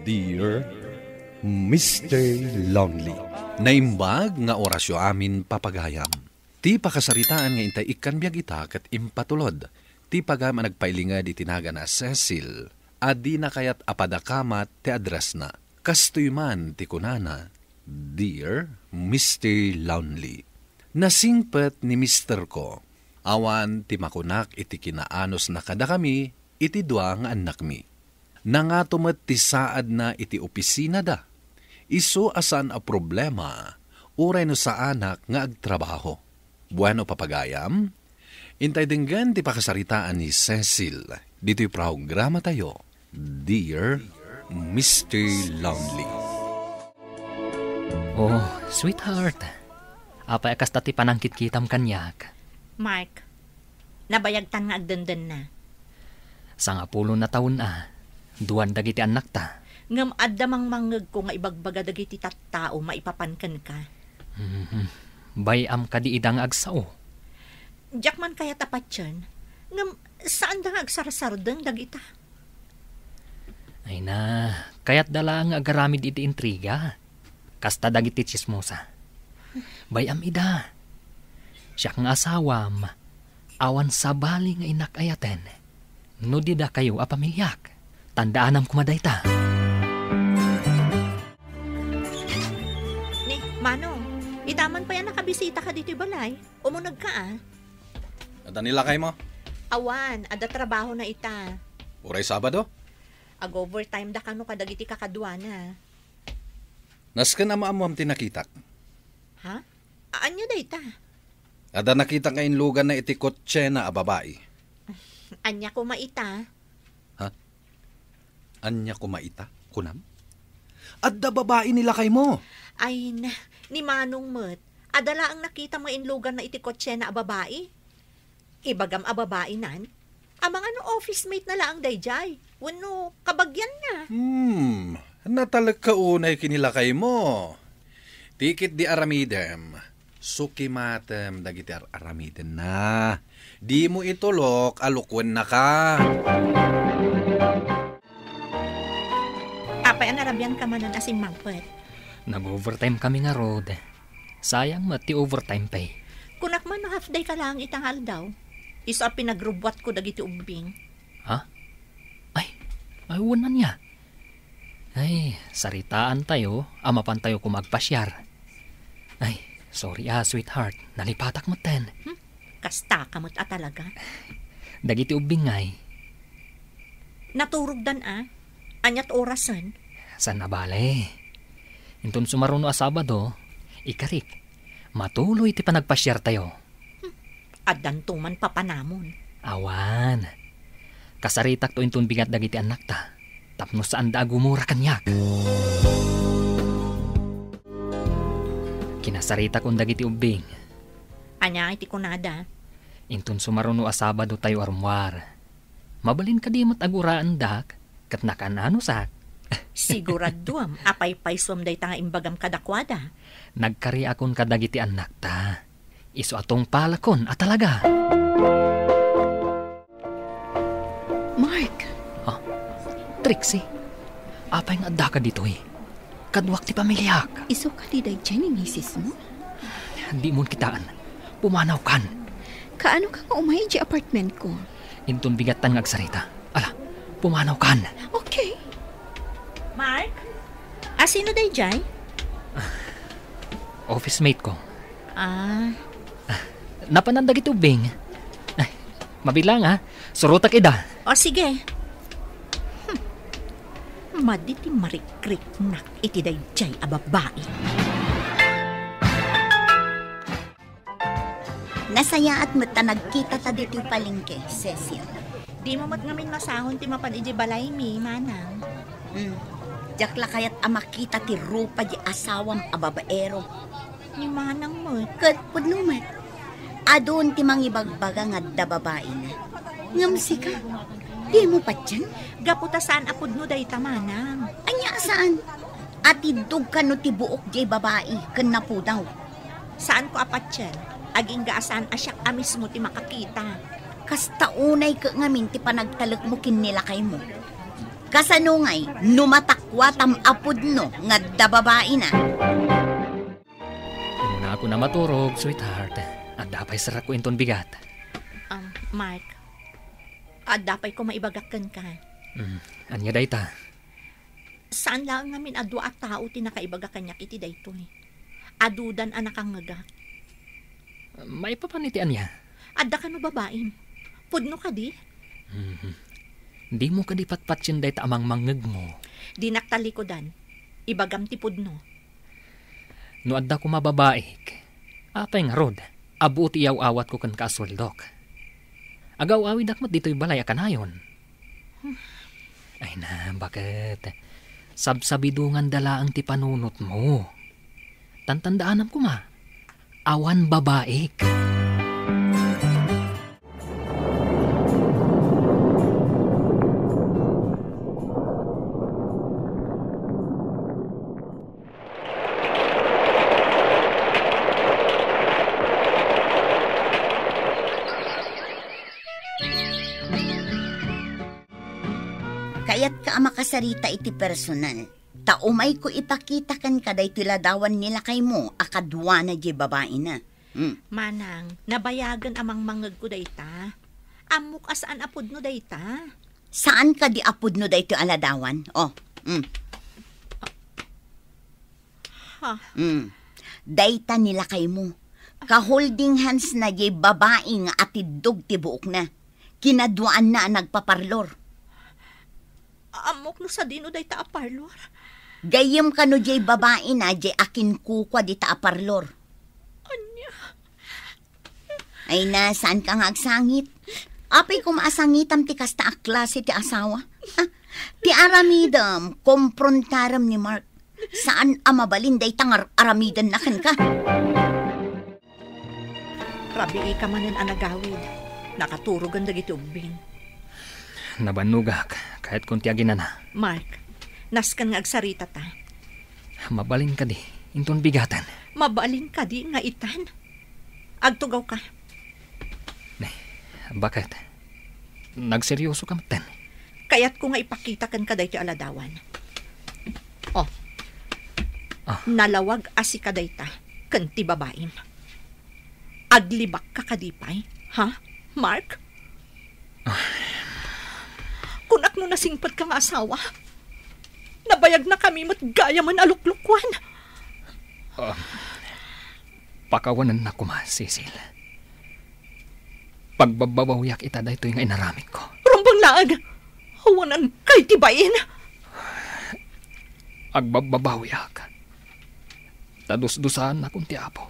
Dear Mr. Lonely, naimbag nga orasyo amin papagayam. Ti pakasaritaan nga intay ikan biyag ita kat impatulod. Ti pagam nagpailingad itinaga na Cecil. Adi na kayat apadakamat ti adres na. Kastoy man ti kunana, Dear Mr. Lonely. Nasingpet ni Mr. ko. Awan ti makunak iti kinaanos na kada kami, iti dua nga anak mi. Nangatumat ti saad na iti opisina da. Iso asan a problema, uray no sa anak nga agtrabaho. Bueno papagayam, intay dinggan ti pakasaritaan ni Cecil. Dito'y programa tayo, Dear Mr. Lonely. Oh, sweetheart. Apay akas tati panangkit kitam kanyak. Mark, nabayagtan nga agdandan na. Sa nga 10 na taon na, duwan dagiti anak ta. Ngam addamang mangeg ko nga ibagbaga dagiti tattao maipapankan ka. Bayam ka di idang agsao. Jakman kaya tapat yan. Ngam saan da nga agsarsardeng dagita? Ay na, kaya't dala ang agaramid iti intriga. Kasta dagiti chismosa. Bayam ida. Siya nga asawam, awan sabali nga inakayaten. No di da kayo apamilyak. Tandaanam kumaday ta. Ni, Manong, itaman pa yan nakabisita ka dito balay. Umunag ka Ada nila kay mo? Awan, ada trabaho na ita. Uray Sabado? Ag-overtime da kano kadagiti kakadwana. Nas ka na maamuam tinakitak. Ha? Anyo da ita? Ada nakita nga inlugan na iti kotse na babae. Anya ko maita. Ha? Anya ko maita? Kunam? Adda babae nila kay mo. Ay na, ni Manong Met, adala ang nakita mo inlugan na iti kotse na babae. Ibagam a babae nan, amang ano office mate na lang dayjay. Wano, kabagyan na. Natalag ka unay kinila kay mo. Tikit di aramidem. Sukimatem dagiti aramiden na. Di mo itulok, alukwen na ka. Apay, anarabyan ka manan asim mangpet. Nag-overtime kami nga road. Sayang mati overtime pay. Kunak man na half day ka lang itanghal daw. Iso a pinagrubwat ko dagiti umbing. Ha? Ay, wanan niya. Ay, saritaan tayo, amapan tayo kumagpasyar. Ay, sorry sweetheart, nalipatak mo ten. Kasta ka mo't talaga. Dagiti ubing ngay. Naturugdan anyat orasan. San nabale? Intun sumaruno a Sabado, ikarik, matuloy ti panagpasyar tayo. Addan tuman papanamon. Awan, kasaritak to intun bigat dagiti anak ta. Tapno saan da gumura kanyak. Kinasarita kong dagiti ubing. Anya iti kunada. Intun sumaruno a Sabado tayo arumwar. Mabalin ka di mataguraan dak, kat nakanano sak. Siguraduam, apay-pay day ta nga imbagam kadakwada. Nagkari akon kadagiti anak ta. Iso atong palakon at talaga. Mark. Trixie, apay nga adda ka dito Kadwak ti pamilyak. Iso ka di day dyan yung misis mo? Di mo kitaan. Pumanaw kan. Kaano ka nga umay di apartment ko? Intun bigatan nga agsarita. Ala, pumanaw kan. Okay. Mark? Sino day jay? Office mate ko. Napanandag ito, Bing. Mabilang Surutak ida. O sige. Maditi marikrik nak iti dayjay a babae. Nasaya at mata nagkita ta diti palengke, Cecil. Di mo mat ngamin masahon ti mapan iti balay mi, manang. Jakla kayat amakita ti rupa di asawam a babaero. Ni manang mo. Kat pudnumat. Adon ti mangibagbaga nga da babae na. Ngamsi ka. Di mo pa dyan? Gaputa saan apod no day tamanang. Anya saan? Atidog ka no ti buok di babae. Kan na po daw. Saan ko apat yan? Aging gaasan asyak amis mo ti makakita. Kasta unay ka ngamin ti panagtalak mo kinilakay mo. Kasanungay, numatakwa tam apod no, nga da babae na. Muna ako na maturog, sweetheart. At dapay sarak ko inton bigat. Mark, dapay ko maibagakan ka. Anya day ta? Saan lang namin adwa at tao tinakaibaga kanya kiti daytoy. Adudan anak ang ngagak. May papanitian niya. Adda ka no babaim. Pudno ka di? Di mo ka di patpatsin day ta amang mangeg mo. Dinaktalikodan. Ibagam ti pudno. No adda ko mababaik. Apay nga rod. Abot iyaw awat ko kan kasweldok. Agaw-awi dakmat dito'y balay akanayon. Ay na, bakit? Sabsabidungan dala ang tipanunot mo. Tantandaanam ko ma. Awan babaik. Kayat ka makasarita iti personal. Taumay ko ipakita kan kaday tiladawan nila kay mo, akadwa na di babae na. Manang, nabayagan amang mangag ko dayta. Amok asaan apod no dayta. Saan ka di apod no day aladawan? Dayta nila kay mo. Ka-holding hands na di babae nga atidog ti buok na. Kinadwaan na nagpaparlor. Amok no sa dino dayta aparlor. Gayem ka no di babae na di akin kukwa di ta aparlor. Anya? Ay na, saan ka nga agsangit? Apay kung maasangitam ti kasta aklase ti asawa. Ti aramidam, komprontaram ni Mark. Saan amabalin day tangar aramidan na kan ka? Rabi ka manan anagawid. Nakaturogan dagiti ubing. Nabanugak, kahit kung tiyagin na. Mark, naskan nga agsarita ta. Mabalin ka di, inton bigatan. Mabalin ka di nga itan. Agtugaw ka. Bakit? Nagseryoso ka matan. Kaya't ko nga ipakita kan kaday ti aladawan. Nalawag asi kaday ta, kan ti babaim. Aglibak ka kadipay, ha, Mark? Kunak no nasingpat ka nga asawa. Nabayag na kami mat gaya man aluklukwan. Pakawanan na kuma, Cecil. Pagbabawyak ita da ito yung inaramid ko. Rumbang laag, hawanan kay tibayin. Agbabawyak. Tadus-dusahan na kung tiapo.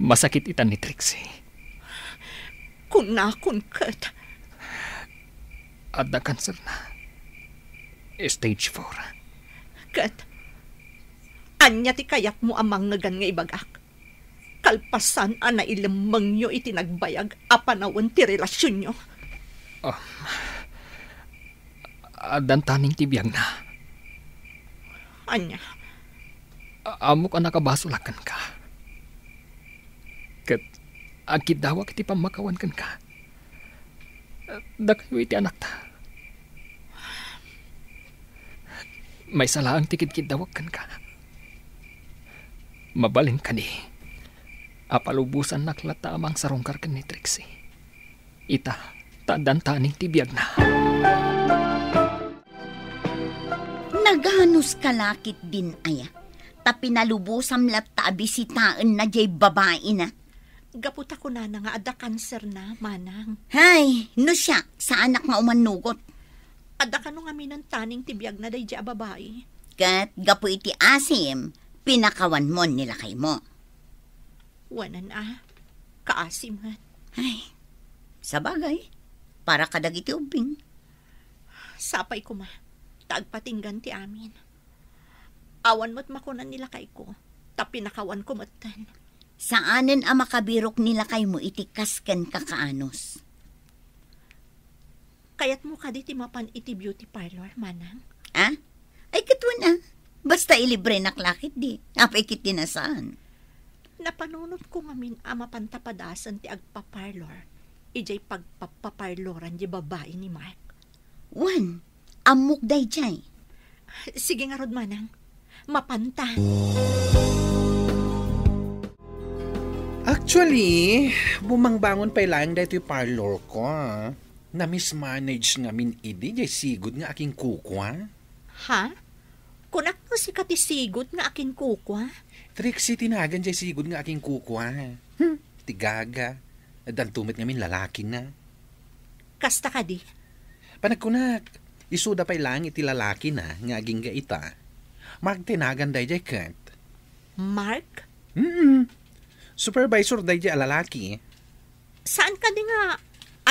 Masakit ita ni Trixie. Kunakon kat. Adda cancer na. Stage 4. Kat, anya ti kayak mo amang nagan nga ibagak. Kalpasan ana ilamang nyo itinagbayag apanawan ti relasyon nyo. Adan taning tibiyag na. Anya? Amok ang nakabasulakan ka. Kat, agkid dawa kiti pamakawan kan ka. Da kayo iti anak ta. May salaang tikid-kid dawag kan ka. Mabalin ka di. Apalubusan naklata amang sarungkar kan ni Trixie. Ita, tandaan taning tibiyag na. Naganos kalakit din aya. Tapi nalubusam lata abisitaan na jay babae na. Gaputa ko na nga ada cancer na, manang. Hay, no siya, sa anak nga umanugot. Ada ka nung amin ng taning tibiyag na day dya babae. Kat gapu iti asim, pinakawan mo nila kay mo. Wanan kaasim nga. Ay, sabagay, para kadagiti ubing. Sapay ko ma, taagpatinggan ti amin. Awan mo't makunan nila kay ko, tapinakawan ko matan. Saanen ang makabirok nila kay mo itikas ken kakaanos? Kaya't mo ka di timapan iti beauty parlor, manang. Ay katwa na. Basta ilibre na klakit di. Apay kit dinasaan. Napanunot ko ngamin ama pantapadasan ti agpaparlor. Ijay pagpapaparloran di babae ni Mark. Wan, amok dayjay. Sige nga rod manang. Mapanta. Actually, bumangbangon pa lang dito yung parlor ko. Na mismanage nga min idi, jay sigod nga aking kukwa. Ha? Kunak mo si katisigot nga akin kukwa? Trixie, tinagan jay sigod nga aking kukwa. Tigaga. Dan tumit nga min lalaki na. Kasta ka di. Panagkunak, isuda pa lang iti lalaki na nga aging gaita. Mark tinagan day jay kat. Mark? Supervisor day jay lalaki. Saan ka di nga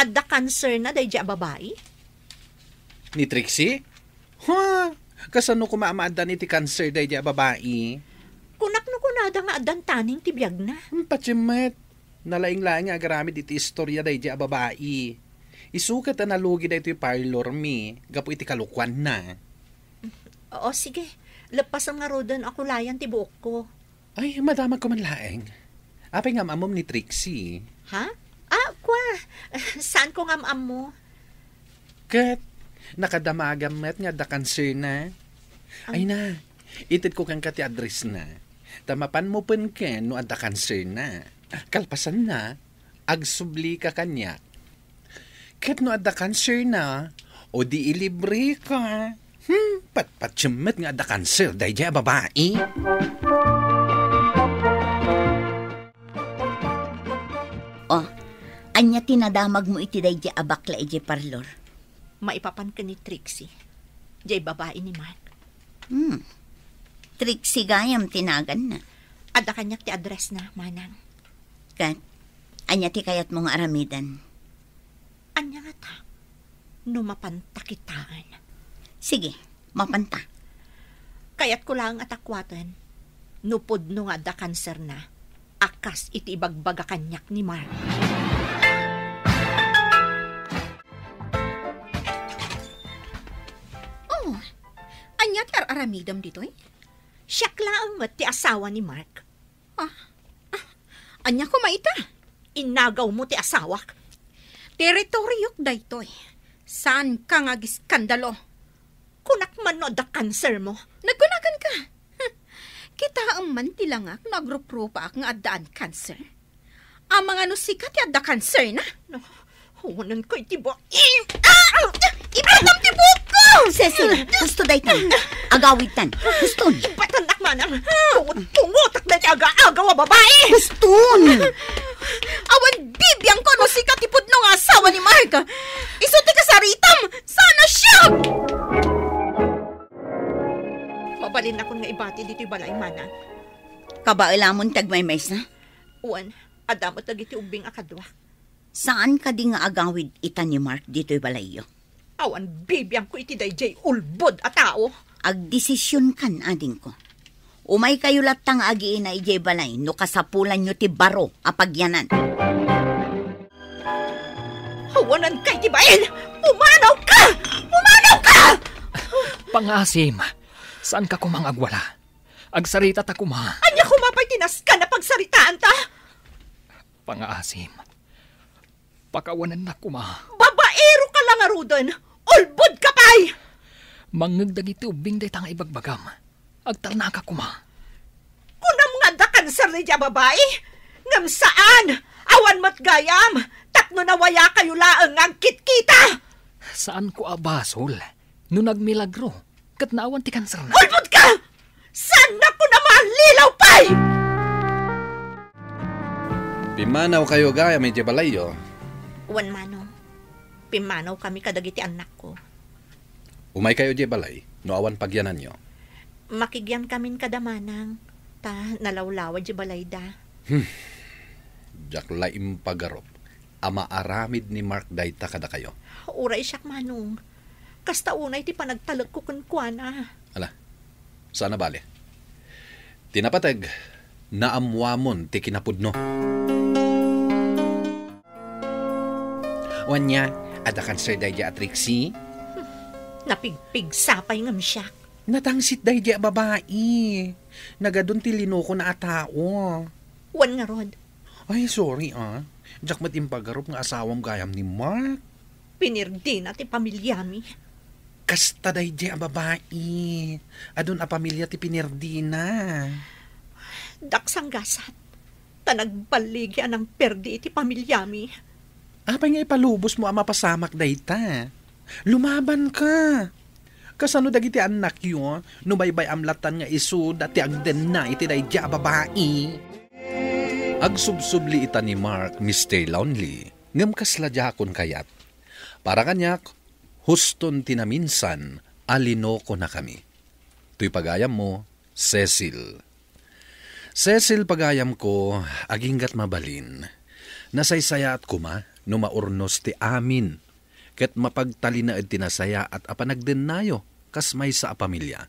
adda cancer na day babae? Ni Trixie? Ha? Kasano ko maamaadan iti cancer day jay babae? Kunak no kunada nga addan taning tibiyag na. Pachimet. Nalaing-laing nga agaramid iti istorya day jay babae. Isukat na nalugi day ito yung parlor mi. Gapo iti kalukwan na. Oo, sige. Lepas ang nga rodan ako layan ti buok ko. Ay, madamag ko man laeng. Apay nga mamom ni Trixie. Ha? Ah, kwa. Saan ko nga maam mo? Kat, nakadamagamet nga da cancer na. Ay na, itit ko kang kati address na. Tamapan mo pen ken no adda cancer na. Kalpasan na, agsubli ka kanya. Kat no adda cancer na, o di ilibre ka. Patpatsyumet nga adda cancer, dahi dya babae. Oh, anya tinadamag mo iti dayjay abakla iti parlor. Maipapan ka ni Trixie. Jay babae ni Mark. Trixie gayam tinagan na. Adda kanyak ti address na, manang. Kat, anya ti kayat mong aramidan. Anya nga ta? Numapanta kitaan. Sige, mapanta. Kayat ko lang atakwatan. Nupod no nga da cancer na. Akas iti ibagbaga kanyak ni Mark. Oh, anya ti aramidam dito eh? Siyak lang ti asawa ni Mark. Anya ko maita? Inagaw mo ti asawak. Teritoryok daytoy. Saan ka nga giskandalo? Kunak man no da cancer mo. Nagkunagan ka. Kita ang man tilangak nagrupro pa ak nga addaan cancer. Ang mga nusikat ti adda cancer na. No, huwanan ko iti ba? Ipatam ti buhok ko! Cecil, gusto daytan. Agawid tan. Guston. Ipatanak manang. Tungot-tungot at dati aga-agaw a babae. Guston. Awan bibiyang ko nusikat ti pudno nga asawa ni Mark. Isuti ka sa ritam. Sana siya! Mabalin ako nga ibati dito balay manang. Kabailamon tagmaymays na. Uwan, adamot dagiti ubing akadwa. Saan ka di nga agawid ita ni Mark dito'y balayo? Awan bibiyang ko iti dayjay ulbod a tao. Agdesisyon kan ading ko. Umay kayo latang agiin na ijay balay no kasapulan nyo ti baro apagyanan. Hawanan kay ti bayan! Umanaw ka! Umanaw ka! Pangasim, saan ka kumang agwala? Agsarita ta kuma. Anya kumapay tinas ka na pagsaritaan ta? Pangasim, pakawanan na kuma. Babaero ka lang arudan! Ulbod ka pay! Mangagdag iti ubing day tanga ibagbagam. Agtarna ka kuma. Kunam nga da kanser ni dya babae? Ngam saan? Awan mat gayam! Takno nawaya kayo laang ang kitkita! Saan ko abasol? No nagmilagro, kat naawan ti kanser na. Ulbod ka! Saan na ko na malilaw pay? Pimanaw kayo gaya may balayo. Uwan manong. Pimanaw kami kadagiti anak ko. Umay kayo balay, no awan pagyanan nyo. Makigyan kamin kadamanang. Ta nalawlawa di balay da. Jak laim pagarop. Ama aramid ni Mark dayta kada kayo. Uray siyak manong. Kasta unay ti panagtalag ko kunkwana. Ala, sana bali. Tinapatag, naamwamon ti kinapudno. Wanya, adakan sir dayja at Trixie. Napigpig sapay ngam siyak. Natangsit dayja babae. Nagadun ti linoko na atao. Wan nga rod. Ay, sorry Jak matimpagarop nga asawam gayam ni Mark. Pinirdi na ti pamilyami. Kasta dayjay a babae. Adun a pamilya ti Pinerdina. Daksang gasat. Tanagbaligi anang perdi iti pamilyami. Apay nga ipalubos mo ang mapasamak dayta. Lumaban ka. Kasano dagiti anak yun, nubaybay amlatan nga isu dati agden na iti dayjay a babae. Agsubsubli ita ni Mark, Mr. Lonely, ngam kasladyakon kayat. Para kanyak, huston tinaminsan, alino ko na kami. Tuy pagayam mo, Cecil. Cecil pagayam ko, aginggat mabalin. Nasaysaya at kuma, numaurnos ti amin. Ket mapagtalinaed tinasaya at apanagdennayo, kas may sa pamilya.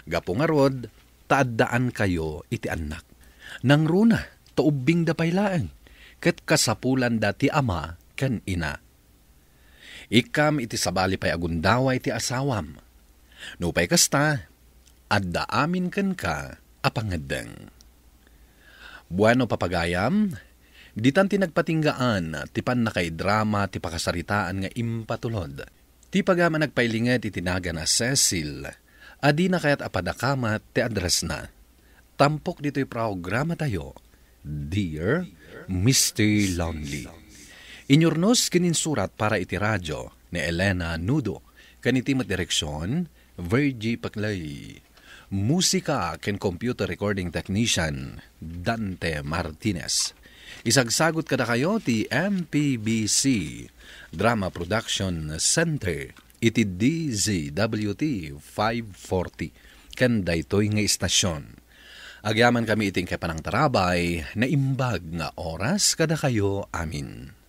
Gapo nga rod, taaddaan kayo iti anak. Nang runa, taubing da paylaan, ket kasapulan dati ama ken ina. Ikam iti sabali pay agundawa iti asawam. Nupay kasta, adda amin ken ka apangaddeng. Bueno papagayam, ditan ti nagpatinggaan ti pan nakay drama ti pakasaritaan nga impatulod. Ti pagama nagpailinget iti naga na Cecil, adi na kayat apadakamat ti address na. Tampok dito'y programa tayo, Dear Mr. Lonely. Inyornos kininsurat para iti radyo ni Elena Nudo, kanitimat direksyon, Virgie Paclay. Musika ken computer recording technician, Dante Martinez. Isagsagot kada kayo ti MPBC Drama Production Center iti DZWT 540 ken daytoy nga istasyon. Agyaman kami iting kapanang tarabay na imbag nga oras kada kayo amin.